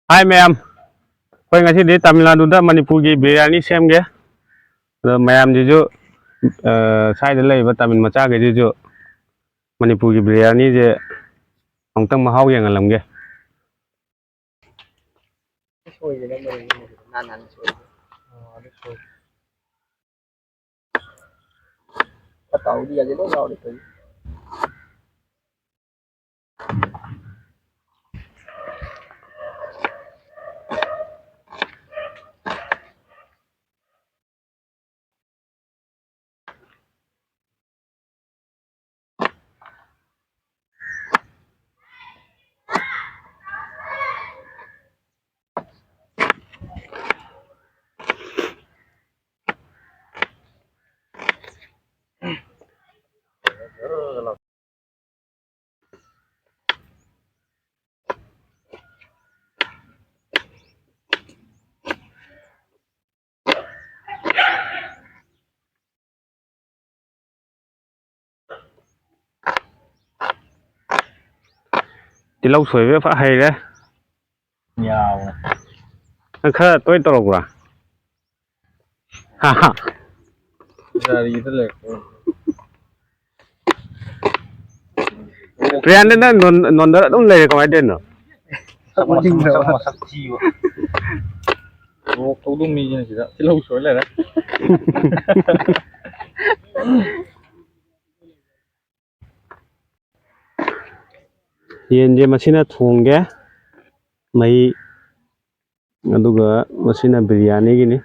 Hai ma'am, quay ngay di Tamil Nadu da Manipur gi biryani semge. Ma'am juju sai da lay ba Tamil macha ge juju Manipur gi biryani je ongtang mahau yang alamge. Tahu dia aja lo kau itu. Di lau suy với phát hay đấy. Nhiều. Khá tôi tao rồi. Ha ha. Ra đi thế là. Biryani da non da dum lay ko ay den no. Sama masak jiwa. Kau dong mie sih tak? Silau suai lah. Yen je masina thongge mai aduga masina biryani gini.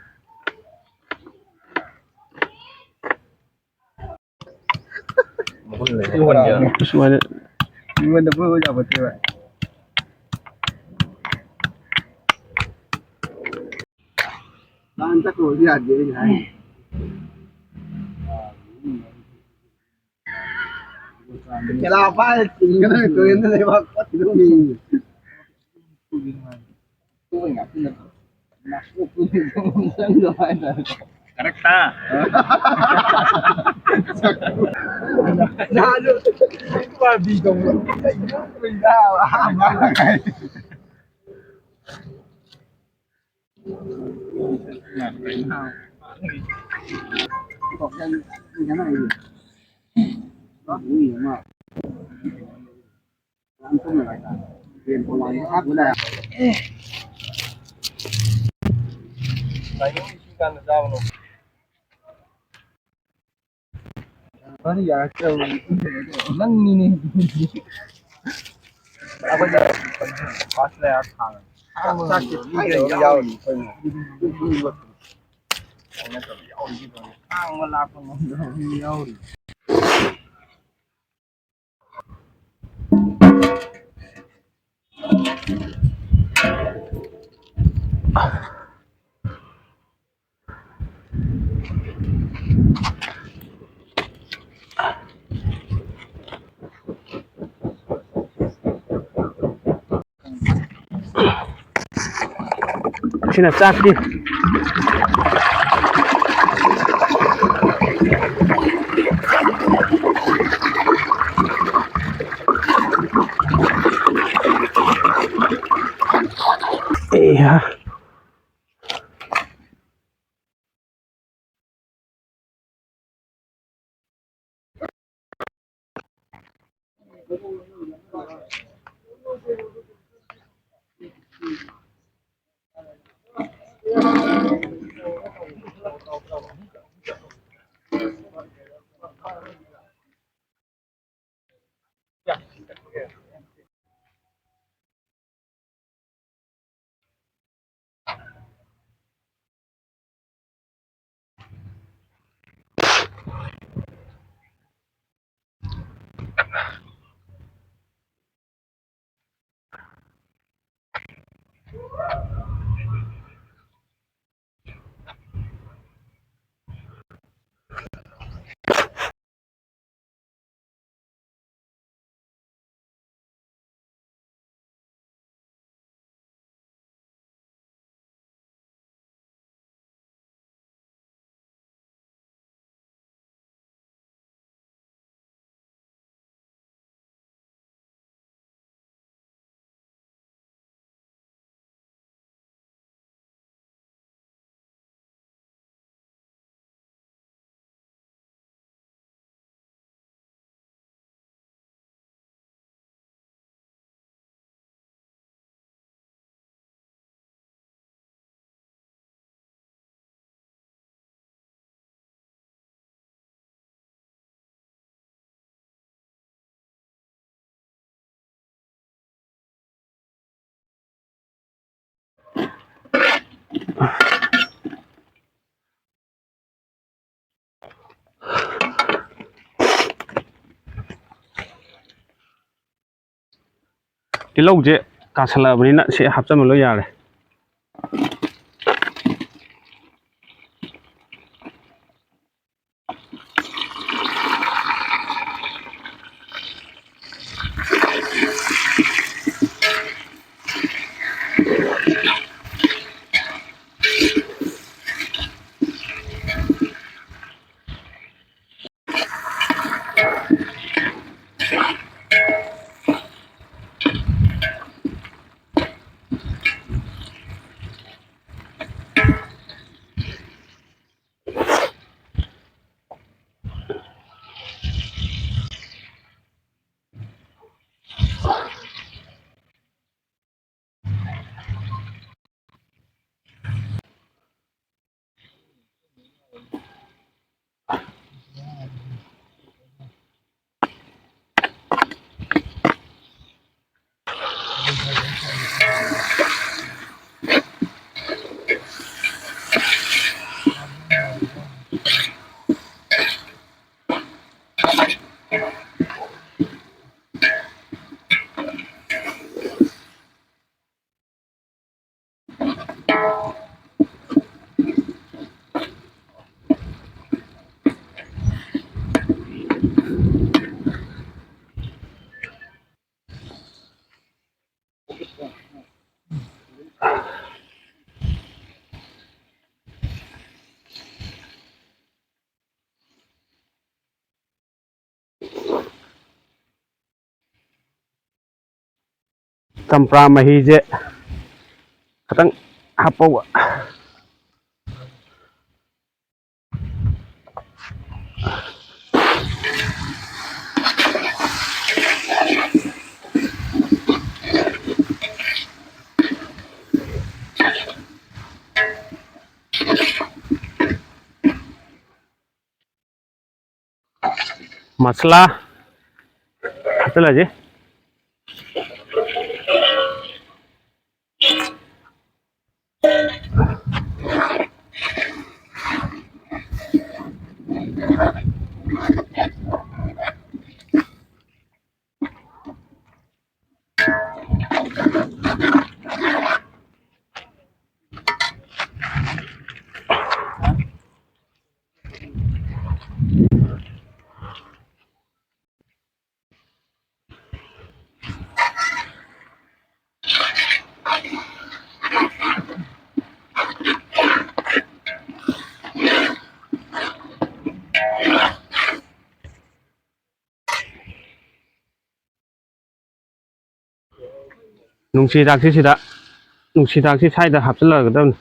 Iwan dia. Suara Iwan dah pun apa tu? Nanti kau dia ada ni. Kenapa? Tinggal itu yang lewat itu ni. Tu enggak benar. Masuk tu enggak ada. Correcta. Nah, tu babi dong. Tidak, apa? Kok kan này đó nguy hiểm mà làm không là tiền của loài khác vấn đề đấy những cái cần giao nó có thì giờ kêu nâng ni à bây giờ có sẽ thằng chắc chỉ thay đổi giao thì thôi ăn mà làm không được giao thì Masina chak đi. Iya. ꯇꯤꯜꯍꯧꯁꯦ ꯀꯥꯁꯜꯂꯛꯑꯕꯅꯤꯅ ꯁꯤ ꯍꯥꯞꯆꯟꯕ ꯂꯣꯏ ꯌꯥꯔꯦ ꯆꯝꯄ꯭ꯔꯥ ꯃꯍꯤꯁꯦ ꯈꯤꯇꯪ ꯍꯥꯞꯄꯧꯕ मसाला हटलाजे ꯅꯨꯡꯁꯤꯗꯥꯛꯁꯤ ꯁꯥꯏꯗ ꯍꯥꯞꯆꯤꯜꯂꯛꯒꯗꯕꯅꯤ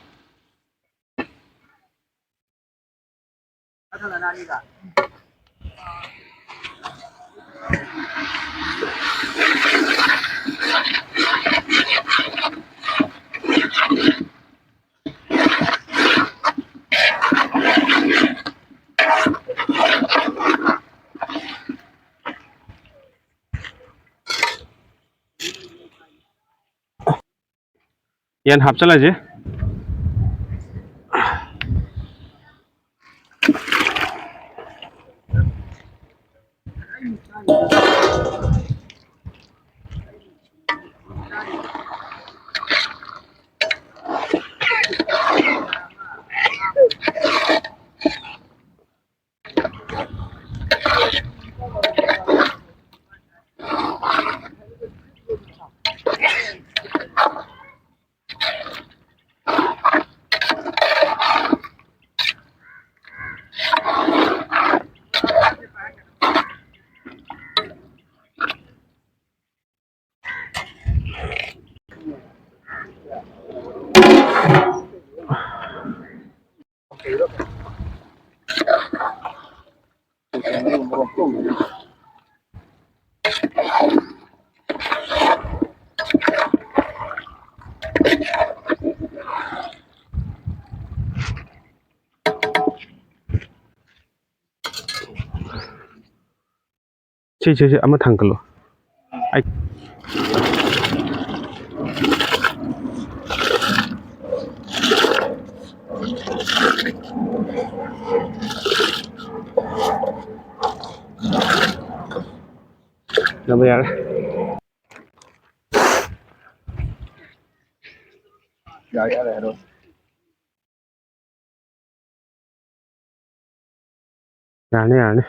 yan hapchalaje ꯁꯤ ꯑꯃ ꯊꯥꯡꯀꯠꯂꯣ ꯑꯩ ꯌꯥꯔꯦ ရတယ်တော့ Yani yani.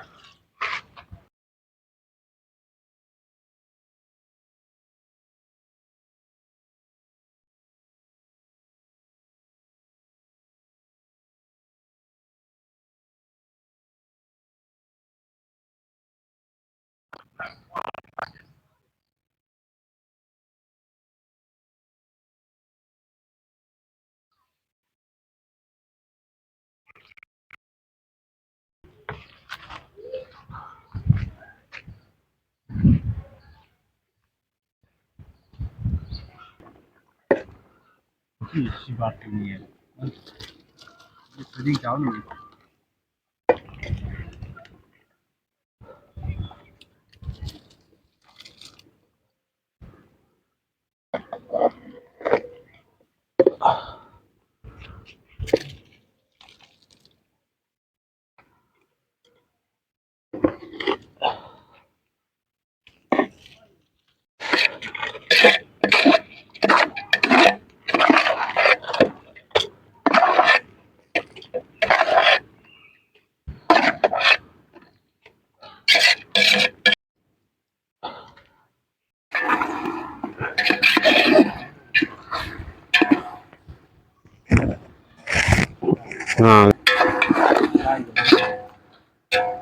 Chị bạc cái gì đi cháu này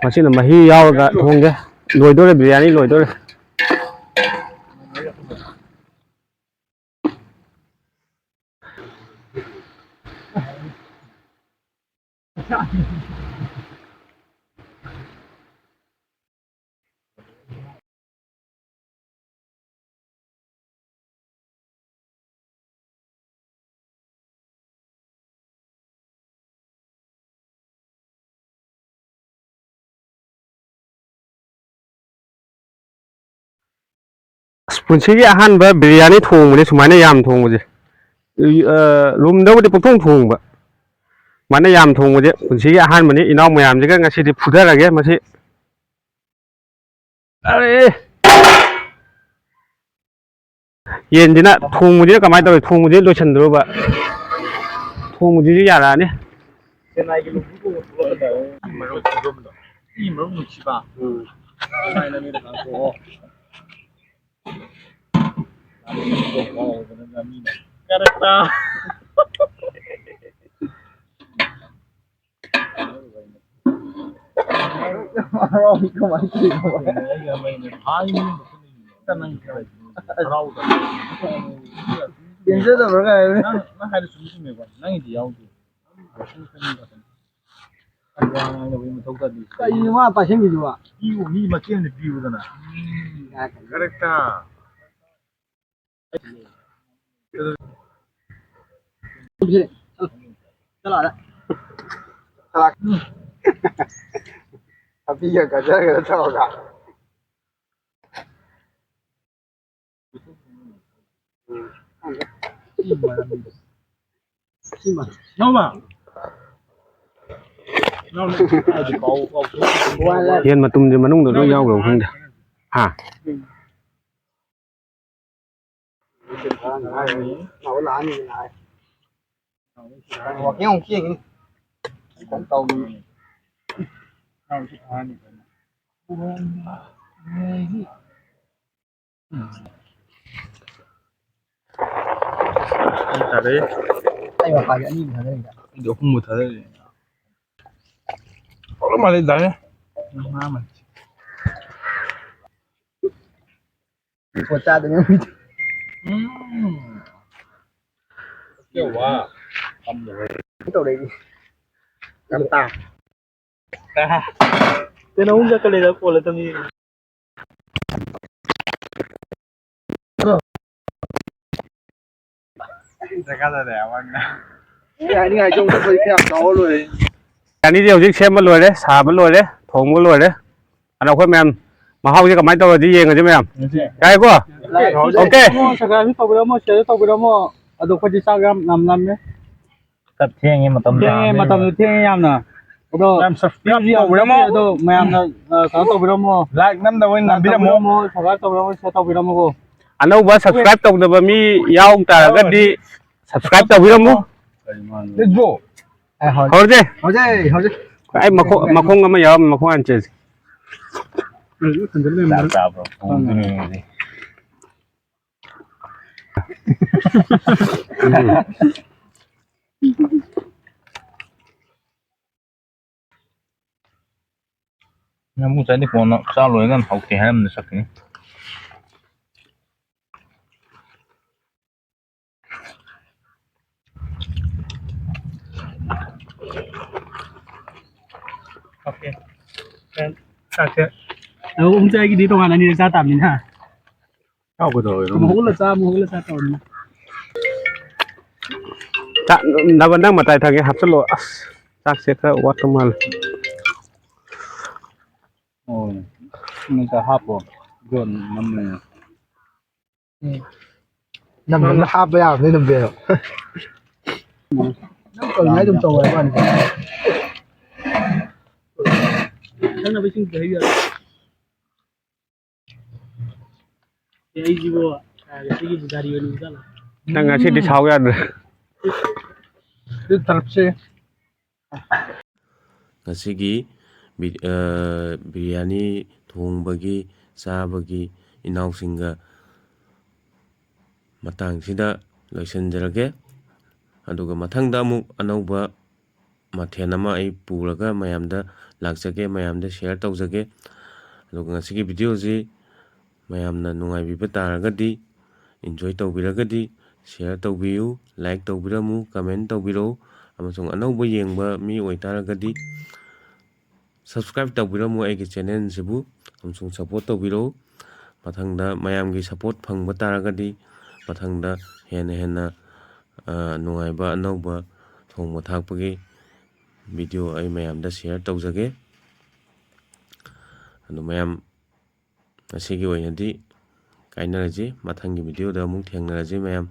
Masih nama hiau gak thong ke lôi đôi biryani lôi đôi Punciki ahanba biryani thongmani sumana yam thongmuje room da budi puthong thongba mana yam thongmuje punciki ahanbani inaw mayam jiga ngasidi phudarage masi are yenjina thongmuje kamai taw thongmuje loichandroba thongmuje yarani cái lục của tôi là mà nó rôm đó đi mà nó chỉ ba này là mình được ăn cổ Karata. Orang itu mati. Biasa tu berkai. Nah ada sumber mereka. Nah ini dia tu. Yang lebih tahu tadi. Ini mah pasien gitu ah. Iu ni macam ni biu tu na. Karata. Salah dah. Tapi ya kerja kerja tahu tak? Cima. Nama. Nama ada kau. Hiền mà tum thì mà nung được đôi nhau rồi không được hả Nấu lá như này. Hoặc nhau kia cái con tàu Thật đấy. đây mà phải cái nhìn thấy đây. Được không một thời. Có mà lên đấy. Má mà. Của cha tự nhiên. Kiểu quá. Âm rồi. Cái tàu đấy đi. Làm tao. Thế nó không ra cái này đâu của là tâm gì. Ra cái là đẻo anh. Cái này ngày chung nó phải theo cháu rồi.อันนี้เดียวจิเชฟมันรวยเลยสามันรวยเลยถงมันรวยเลยอันเราค่อยแมมมาห้องจะกับไม้ตัวที่เย็นกันใช่ไหมครับใช่ก็โอเค Sekarang ni tahu berapa? Saya tahu berapa? Ada kau di Instagram nam ni. Tập thiên em mà tâm Thiên mà tầm thiên em nè. Đó. làm subscribe tahu berapa? Đó, mày em sekarang tahu berapa? Like năm đầu anh làm biết không? Sekarang tahu berapa? Saya tahu berapa kau. อันนั้นว่า subscribe ตรงแต่ว่ามียาวแต่ก็ดี subscribe tꯧꯕꯤꯔꯝꯃꯨ Let's go. ꯍꯧꯔꯁꯦ How's it? ꯑꯩ ꯃꯈꯣꯡ ꯑꯃ ꯌꯥꯎꯔꯝꯃꯤ ꯃꯈꯣꯡ ꯍꯥꯟꯅ ꯆꯦꯁꯦ Bro. Namu tadi kono salo kan hau ke ham na sakni. Okay. Then chắc đâu ông chơi cái đi tông anh đi ra tạm nhìn ha. Hau ko do. Một hũ là xa tồn. ꯅꯪ ꯃꯇꯥꯏ ꯊꯪꯒꯦ ꯍꯥꯞꯆꯜꯂꯣ ꯑꯁ ꯆꯥꯛꯁꯦ ꯈꯔ ꯋꯥꯠꯄ ꯃꯥꯜꯂꯦ Ồ, người ta hấp rồi, gần năm này. Nằm nó hấp với ảo nên nằm về rồi. Nó còn lấy trong tàu này bạn. Chắc là với sinh kế rồi. Cái gì bộ à, cái gì ra đi luôn ra là. ꯅꯪ ꯉꯁꯤꯗꯤ ꯁꯥꯎ ꯌꯥꯗ꯭ꯔꯦ Cái tập xe. ꯉꯁꯤꯒꯤ ꯕꯤꯔꯌꯥꯅꯤ ꯊꯣꯡꯕꯒꯤ ꯆꯥꯕꯒꯤ ꯏꯅꯥꯎꯁꯤꯡꯒ ꯃꯇꯥꯡꯁꯤꯗ ꯂꯣꯏꯁꯤꯟꯖꯔꯒꯦ ꯑꯗꯨꯒ ꯃꯊꯪꯗ ꯑꯃꯨꯛ ꯑꯅꯧꯕ ꯃꯊꯦꯜ ꯑꯃ ꯑꯩ ꯄꯨꯔꯒ ꯃꯌꯥꯝꯗ ꯂꯥꯛꯆꯒꯦ ꯃꯌꯥꯝꯗ ꯁꯤꯌꯔ ꯇꯧꯖꯒꯦ ꯑꯗꯨꯒ ꯉꯁꯤꯒꯤ ꯚꯤꯗꯤꯑꯣꯁꯤ ꯃꯌꯥꯝꯅ ꯅꯨꯡꯉꯥꯏꯕꯤꯕ ꯇꯥꯔꯒꯗꯤ ꯏꯟꯖꯣꯏ ꯇꯧꯕꯤꯔꯒꯗꯤ ꯁꯤꯌꯔ ꯇꯧꯕꯤꯌꯨ ꯂꯥꯏꯛ ꯇꯧꯕꯤꯔꯝꯃꯨ ꯀꯃꯦꯟ ꯇꯧꯕꯤꯔꯛꯎ ꯑꯃꯁꯨꯡ ꯑꯅꯧꯕ ꯌꯦꯡꯕ ꯃꯤ ꯑꯣꯏꯇꯥꯔꯒꯗꯤ ꯁꯕꯁꯀ꯭ꯔꯥꯏꯕ ꯇꯧꯕꯤꯔꯝꯃꯨ ꯑꯩꯒꯤ ꯆꯦꯅꯦꯜꯁꯤꯕꯨ ꯑꯃꯁꯨꯡ ꯁꯞꯄꯣꯔꯠ ꯇꯧꯕꯤꯔꯛꯎ ꯃꯊꯪꯗ ꯃꯌꯥꯝꯒꯤ ꯁꯞꯄꯣꯔꯠ ꯐꯪꯕ ꯇꯥꯔꯒꯗꯤ ꯃꯊꯪꯗ ꯍꯦꯟꯅ ꯅꯨꯡꯉꯥꯏꯕ ꯑꯅꯧꯕ ꯊꯣꯡꯕ ꯊꯥꯛꯄꯒꯤ ꯚꯤꯗꯤꯑꯣ ꯑꯩ ꯃꯌꯥꯝꯗ ꯁꯤꯌꯔ ꯇꯧꯖꯒꯦ ꯑꯗꯨ ꯃꯌꯥꯝ ꯉꯁꯤꯒꯤ ꯑꯣꯏꯅꯗꯤ ꯀꯥꯏꯅꯔꯁꯤ ꯃꯊꯪꯒꯤ ꯚꯤꯗꯤꯑꯣꯗ ꯑꯃꯨꯛ ꯊꯦꯡꯅꯔꯁꯤ ꯃꯌꯥꯝ